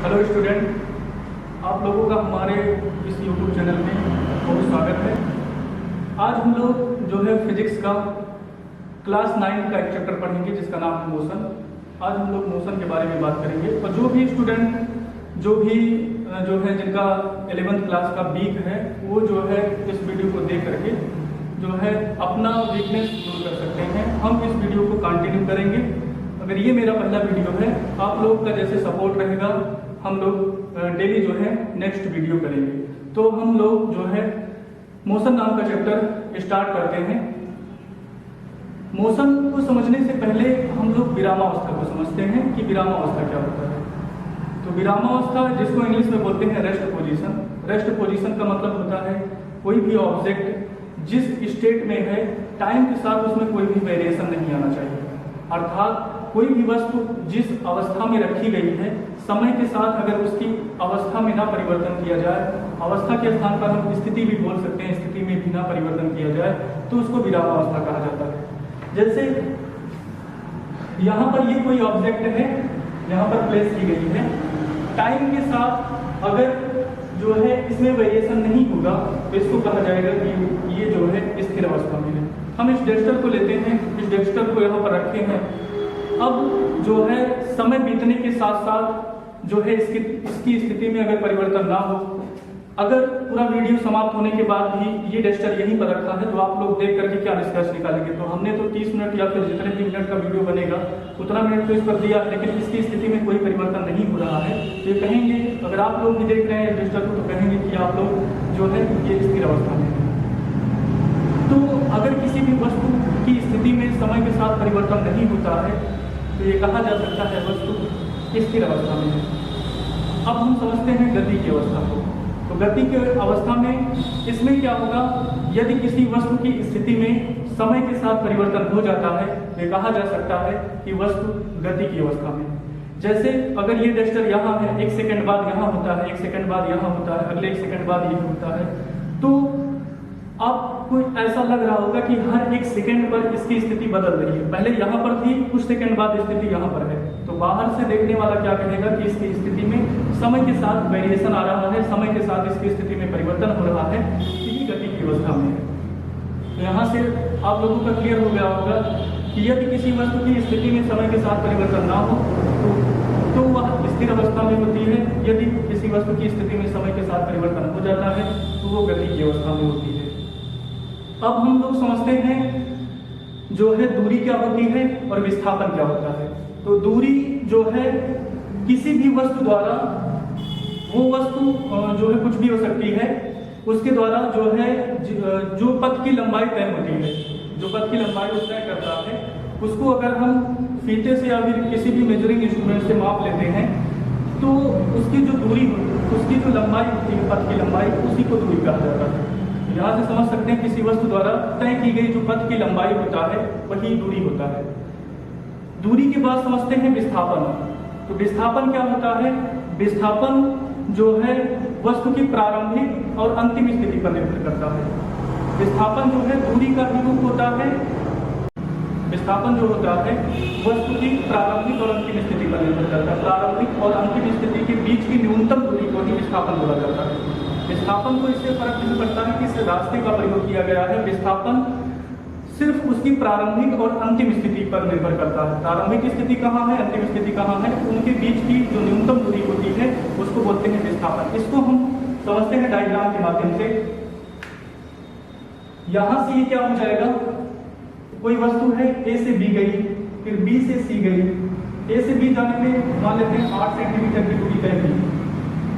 Hello student, आप लोगों का हमारे इस यूट्यूब चैनल में बहुत स्वागत है। आज हम लोग जो है फिजिक्स का क्लास 9 का एक चैप्टर पढ़ेंगे जिसका नाम है मोशन। आज हम लोग मोशन के बारे में बात करेंगे और जो भी स्टूडेंट जो है जिनका 11th क्लास का वीक है वो जो है इस वीडियो को देख करके जो है अपना वीकनेस दूर कर सकते हैं। हम इस वीडियो को कंटिन्यू करेंगे। अगर ये मेरा पहला वीडियो है, आप लोग का जैसे सपोर्ट रहेगा हम लोग डेली जो है नेक्स्ट वीडियो करेंगे। तो हम लोग जो है मोशन नाम का चैप्टर स्टार्ट करते हैं। मोशन को समझने से पहले हम लोग विरामावस्था को समझते हैं कि विरामावस्था क्या होता है। तो विरामावस्था जिसको इंग्लिश में बोलते हैं रेस्ट पोजीशन। रेस्ट पोजीशन का मतलब होता है कोई भी ऑब्जेक्ट जिस स्टेट में है टाइम के साथ उसमें कोई भी वेरिएशन नहीं आना चाहिए। अर्थात कोई भी वस्तु जिस अवस्था में रखी गई है समय के साथ अगर उसकी अवस्था में ना परिवर्तन किया जाए, अवस्था के स्थान पर हम स्थिति भी बोल सकते हैं, स्थिति में भी ना परिवर्तन किया जाए तो उसको विरामावस्था कहा जाता है। जैसे यहाँ पर ये कोई ऑब्जेक्ट है, यहाँ पर प्लेस की गई है, टाइम के साथ अगर जो है इसमें वेरिएशन नहीं होगा तो इसको कहा जाएगा कि ये जो है स्थिर अवस्था में है। हम इस डेस्टर को लेते हैं, इस डेस्टर को यहाँ पर रखते हैं। अब जो है समय बीतने के साथ साथ जो है इसकी स्थिति में अगर परिवर्तन ना हो, अगर पूरा वीडियो समाप्त होने के बाद भी ये डेस्टर यहीं पर रखा है तो आप लोग देख करके क्या निष्कर्ष निकालेंगे। तो हमने तो 30 मिनट या फिर जितने भी मिनट का वीडियो बनेगा उतना मिनट तो इस पर दिया, लेकिन इसकी स्थिति में कोई परिवर्तन नहीं हो रहा है। तो ये कहेंगे, अगर आप लोग भी देख रहे हैं डेस्टर को तो कहेंगे कि आप लोग जो है ये स्थिर अवस्था में है। तो अगर किसी भी वस्तु की स्थिति में समय के साथ परिवर्तन नहीं होता है तो ये कहा जा सकता है वस्तु स्थिर अवस्था में है। अब हम समझते हैं गति की अवस्था को। तो गति की अवस्था में इसमें क्या होगा, यदि किसी वस्तु की स्थिति में समय के साथ परिवर्तन हो जाता है तो कहा जा सकता है कि वस्तु गति की अवस्था में। जैसे अगर ये डेस्टर यहाँ है, 1 सेकंड बाद यहाँ होता है, 1 सेकंड बाद यहाँ होता है, अगले 1 सेकंड बाद ये होता है, तो आपको ऐसा लग रहा होगा कि हर 1 सेकंड पर इसकी स्थिति बदल रही है। पहले यहाँ पर थी, कुछ सेकंड बाद स्थिति यहाँ पर है। तो बाहर से देखने वाला क्या कहेगा कि इसकी स्थिति में समय के साथ वेरिएशन आ रहा है, समय के साथ इसकी स्थिति में परिवर्तन हो रहा है, ये गति की अवस्था में है। तो यहाँ से आप लोगों का क्लियर हो गया होगा कि यदि किसी वस्तु की स्थिति में समय के साथ परिवर्तन ना हो तो वह स्थिर अवस्था में होती है। यदि किसी वस्तु की स्थिति में समय के साथ परिवर्तन हो जाता है तो वो गति की अवस्था में होती है। अब हम लोग समझते हैं जो है दूरी क्या होती है और विस्थापन क्या होता है। तो दूरी जो है किसी भी वस्तु द्वारा, वो वस्तु जो है कुछ भी हो सकती है, उसके द्वारा जो है जो पथ की लंबाई तय होती है, जो पथ की लंबाई वो तय करता है, उसको अगर हम फीते से या फिर किसी भी मेजरिंग इंस्ट्रूमेंट से माप लेते हैं तो उसकी जो दूरी, उसकी जो लंबाई होती है, पथ की लंबाई, उसी को दूरी कहा जाता है। यहाँ से समझ सकते हैं किसी वस्तु द्वारा तय की गई जो पथ की लंबाई होता है वही दूरी होता है। दूरी के बाद समझते हैं विस्थापन। तो विस्थापन क्या होता है? विस्थापन जो है वस्तु की प्रारंभिक और अंतिम स्थिति पर निर्भर करता है। विस्थापन जो है दूरी का ही रूप होता है। विस्थापन जो होता है वस्तु की प्रारंभिक और अंतिम स्थिति पर निर्भर करता है। प्रारंभिक और अंतिम स्थिति के बीच की न्यूनतम दूरी को ही विस्थापन बोला जाता है। विस्थापन को इससे फर्क नहीं पड़ता है कि इस रास्ते का प्रयोग किया गया है। विस्थापन सिर्फ उसकी प्रारंभिक और अंतिम स्थिति पर निर्भर करता है। प्रारंभिक स्थिति कहाँ है, अंतिम स्थिति कहाँ है, उनके बीच की जो न्यूनतम दूरी होती है उसको बोलते हैं विस्थापन। इसको हम समझते हैं डायग्राम के माध्यम से। यहां से ये क्या हो जाएगा, कोई वस्तु है ए से बी गई, फिर बी से सी गई। ए से बी जाने में मान लेते हैं 8 सेंटीमीटर की दूरी तय की,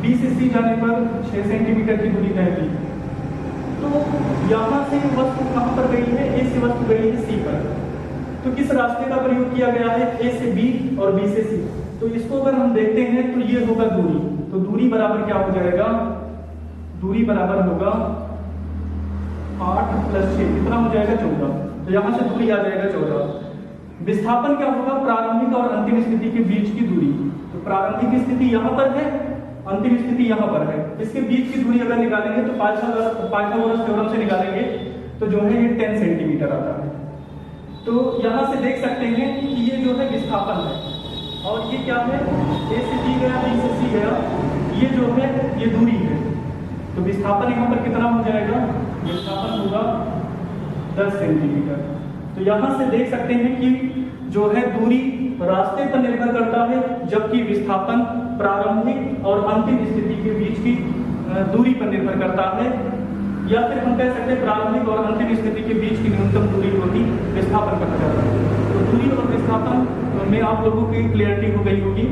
बी से सी जाने पर 6 सेंटीमीटर की दूरी तय की। तो यहाँ से वस्तु कहाँ पर गई है, ए से वस्तु गई है सी पर। तो किस रास्ते का प्रयोग किया गया है, ए से बी और बी से सी। तो इसको अगर हम देखते हैं तो ये होगा दूरी। तो दूरी बराबर क्या हो जाएगा, दूरी बराबर होगा 8 + 6 कितना हो जाएगा 14। तो यहाँ से दूरी आ जाएगा 14। विस्थापन क्या होगा, प्रारंभिक और अंतिम स्थिति के बीच की दूरी। तो प्रारंभिक स्थिति यहाँ पर है, अंतिम स्थिति यहाँ पर है, इसके बीच की दूरी अगर निकालेंगे तो पाइथागोरस थ्योरम से निकालेंगे तो जो है ये 10 सेंटीमीटर आता है। तो यहाँ से देख सकते हैं कि ये जो है विस्थापन है और ये क्या है, ए से बी गया, बी से सी गया, ये जो है ये दूरी है, तो विस्थापन यहाँ पर कितना हो जाएगा, विस्थापन होगा 10 सेंटीमीटर। तो यहाँ से देख सकते हैं कि जो है दूरी रास्ते पर निर्भर करता है, जबकि विस्थापन प्रारंभिक और अंतिम स्थिति के बीच की दूरी पर निर्भर करता है, या फिर हम कह सकते हैं प्रारंभिक और अंतिम स्थिति के बीच की न्यूनतम दूरी को ही विस्थापन कहा जाता है। तो दूरी और विस्थापन में आप लोगों की क्लियरिटी हो गई होगी।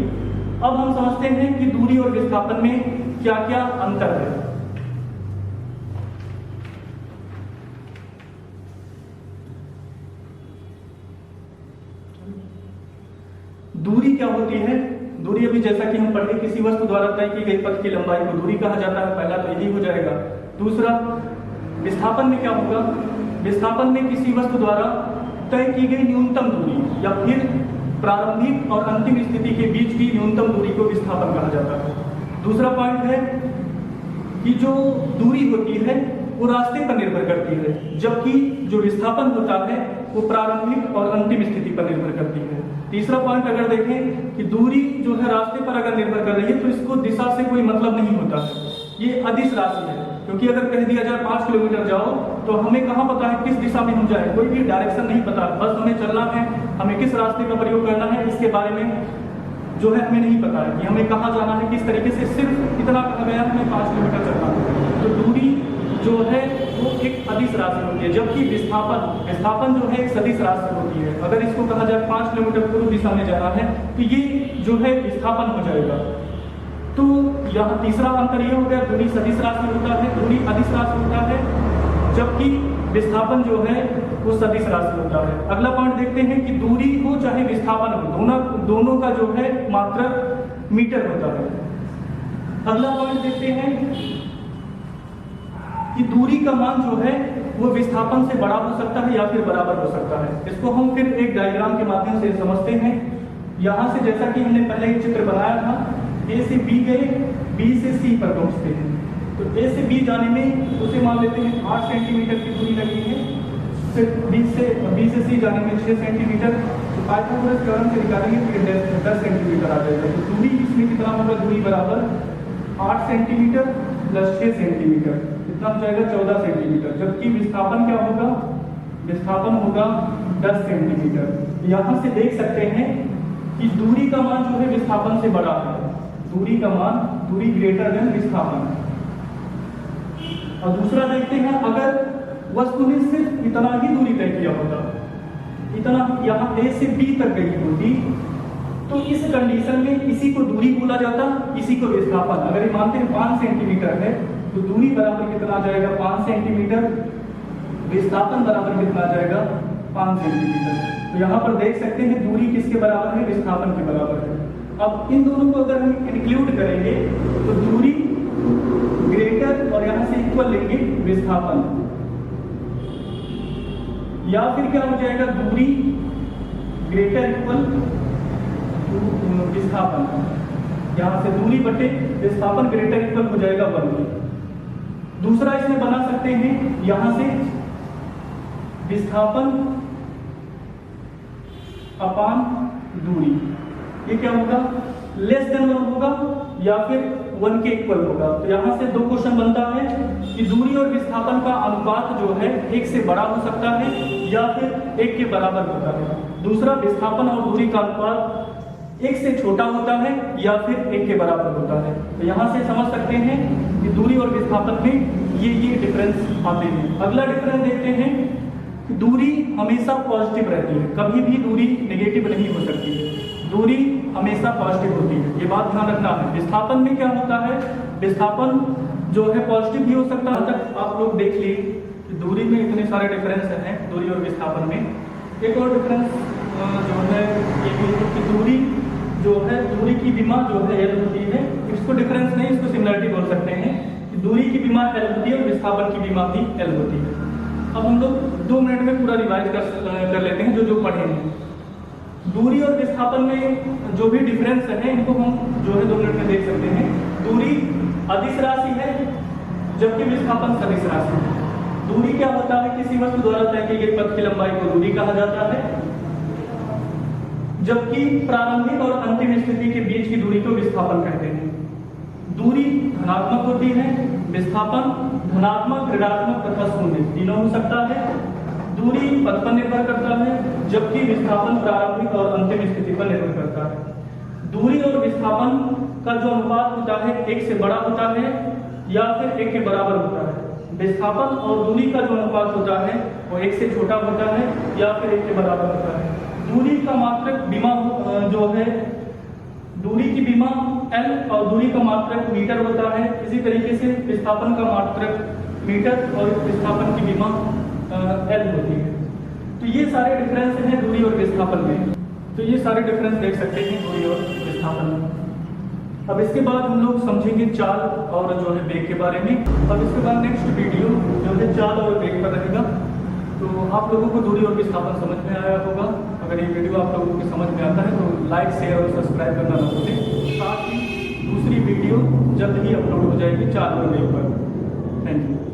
अब हम समझते हैं कि दूरी और विस्थापन में क्या क्या अंतर है। दूरी क्या होती है? दूरी अभी जैसा कि हम पढ़े, किसी वस्तु द्वारा तय की गई पथ की लंबाई को दूरी कहा जाता है। पहला तो यही हो जाएगा। दूसरा, विस्थापन में क्या होगा? विस्थापन में किसी वस्तु द्वारा तय की गई न्यूनतम दूरी या फिर प्रारंभिक और अंतिम स्थिति के बीच की न्यूनतम दूरी को विस्थापन कहा जाता है। दूसरा पॉइंट है कि जो दूरी होती है वो रास्ते पर निर्भर करती है, जबकि जो विस्थापन होता है वो प्रारंभिक और अंतिम स्थिति पर निर्भर करती है। तीसरा पॉइंट अगर देखें कि दूरी जो है रास्ते पर अगर निर्भर कर रही है तो इसको दिशा से कोई मतलब नहीं होता, ये अदिश राशि है। क्योंकि अगर कह दिया जाए 5 किलोमीटर जाओ तो हमें कहाँ पता है किस दिशा में हम जाए, कोई भी डायरेक्शन नहीं पता, बस हमें चलना है, हमें किस रास्ते का प्रयोग करना है इसके बारे में जो है हमें नहीं पता है कि हमें कहाँ जाना है, किस तरीके से, सिर्फ इतना कहा गया हमें 5 किलोमीटर चलना है। तो दूरी जो है वो एक अदिश राशि होती है, जबकि विस्थापन जो है एक सदिश राशि होती है। अगर इसको कहा जाए 5 किलोमीटर पूर्व दिशा में जाना है तो ये जो है विस्थापन हो जाएगा। तो यहाँ तीसरा अंतर ये हो गया, दूरी सदिश राशि होता है, दूरी अदिश राशि होता है, जबकि विस्थापन जो है वो सदिश राशि होता है। अगला पॉइंट देखते हैं कि दूरी हो चाहे विस्थापन हो, दोनों का जो है मात्रक मीटर होता है। अगला पॉइंट देखते हैं कि दूरी का मान जो है वो विस्थापन से बड़ा हो सकता है या फिर बराबर हो सकता है। इसको हम फिर एक डायग्राम के माध्यम से समझते हैं। यहाँ से जैसा कि हमने पहले एक चित्र बनाया था, ए से बी गए, बी से सी पर पहुंचते हैं। तो ए से बी जाने में उसे मान लेते हैं 8 सेंटीमीटर की दूरी लगी है, फिर बी से सी जाने में 6 सेंटीमीटर। तो पाइथागोरस थ्योरम से निकालेंगे फिर 10 सेंटीमीटर आ जाएगा। तो दूरी इसमें कितना होगा? दूरी बराबर 8 सेंटीमीटर प्लस 6 सेंटीमीटर, कितना हो जाएगा? 14 सेंटीमीटर। जबकि विस्थापन क्या होगा? विस्थापन होगा 10 सेंटीमीटर। यहाँ से देख सकते हैं कि दूरी का मान जो है विस्थापन से बड़ा है, दूरी का मान, दूरी ग्रेटर देन विस्थापन। और दूसरा देखते हैं, अगर वस्तु ने सिर्फ इतना ही दूरी तय किया होता, इतना यहाँ ए से बी तक गई होती, तो इस कंडीशन में इसी को दूरी बोला जाता, इसी को विस्थापन। अगर ये मानते हैं 5 सेंटीमीटर है तो दूरी बराबर कितना आ जाएगा? 5 सेंटीमीटर। विस्थापन बराबर कितना आ जाएगा? 5 सेंटीमीटर। तो यहाँ पर देख सकते हैं दूरी किसके बराबर है? विस्थापन के बराबर है। अब इन दोनों को अगर हम इंक्लूड करेंगे तो दूरी ग्रेटर और यहाँ से इक्वल लेंगे विस्थापन, या फिर क्या हो जाएगा? दूरी ग्रेटर इक्वल विस्थापन, यहाँ से दूरी बटे विस्थापन ग्रेटर इक्वल हो जाएगा 1। दूसरा इसमें बना सकते हैं, यहाँ से विस्थापन अपान दूरी, ये क्या होगा? लेस देन 1 होगा या फिर 1 के इक्वल होगा। तो यहाँ से 2 क्वेश्चन बनता है कि दूरी और विस्थापन का अनुपात जो है 1 से बड़ा हो सकता है या फिर 1 के बराबर होता है। दूसरा, विस्थापन और दूरी का अनुपात 1 से छोटा होता है या फिर 1 के बराबर होता है। तो यहाँ से समझ सकते हैं कि दूरी और विस्थापन में ये डिफरेंस आते हैं। अगला डिफरेंस देखते हैं कि दूरी हमेशा पॉजिटिव रहती है, कभी भी दूरी नेगेटिव नहीं हो सकती है, दूरी हमेशा पॉजिटिव होती है, ये बात ध्यान रखना है। विस्थापन में क्या होता है? विस्थापन जो है पॉजिटिव भी हो सकता है। तक आप लोग देख लिए कि दूरी में इतने सारे डिफरेंस हैं, दूरी और विस्थापन में। एक और डिफरेंस जो है ये भी कि दूरी जो है, दूरी की विमा जो है एल होती है, इसको डिफरेंस नहीं, इसको सिमिलरिटी बोल सकते हैं कि दूरी की विमा एल होती है और विस्थापन की विमा भी एल होती है। अब हम लोग 2 मिनट में पूरा रिवाइज कर लेते हैं जो पढ़े हैं। दूरी और विस्थापन में जो भी डिफरेंस है इनको हम जो है 2 मिनट में देख सकते हैं। दूरी अदिश राशि है जबकि विस्थापन सदिश राशि है। दूरी क्या होता है? किसी वस्तु द्वारा तय की गई पथ की लंबाई को दूरी कहा जाता है, जबकि प्रारंभिक और अंतिम स्थिति के बीच की दूरी को विस्थापन कहते हैं। दूरी धनात्मक होती है, विस्थापन धनात्मक, ऋणात्मक तथा शून्य तीनों हो सकता है। दूरी पथ पर निर्भर करता है, जबकि विस्थापन प्रारंभिक और अंतिम स्थिति पर निर्भर करता है। दूरी और विस्थापन का जो अनुपात होता है एक से बड़ा होता है या फिर एक के बराबर होता है। विस्थापन और दूरी का जो अनुपात होता है वो एक से छोटा होता है या फिर एक के बराबर होता है। दूरी का मात्रक विमा जो है, दूरी की विमा L और दूरी का मात्रक मीटर होता है। इसी तरीके से विस्थापन का मात्रक मीटर और विस्थापन की विमा L होती है। तो ये सारे डिफरेंस हैं दूरी और विस्थापन में। तो ये सारे डिफरेंस देख सकते हैं दूरी और विस्थापन में। अब इसके बाद हम लोग समझेंगे चाल और जो है वेग के बारे में। अब इसके बाद नेक्स्ट वीडियो जो है चाल और वेग पर रहेगा। तो आप लोगों को दूरी और विस्थापन समझ में आया होगा। अगर ये वीडियो आप लोगों को समझ में आता है तो लाइक, शेयर और सब्सक्राइब करना ना भूलें। साथ ही दूसरी वीडियो जल्द ही अपलोड हो जाएगी चाल और वेग पर। Thank you.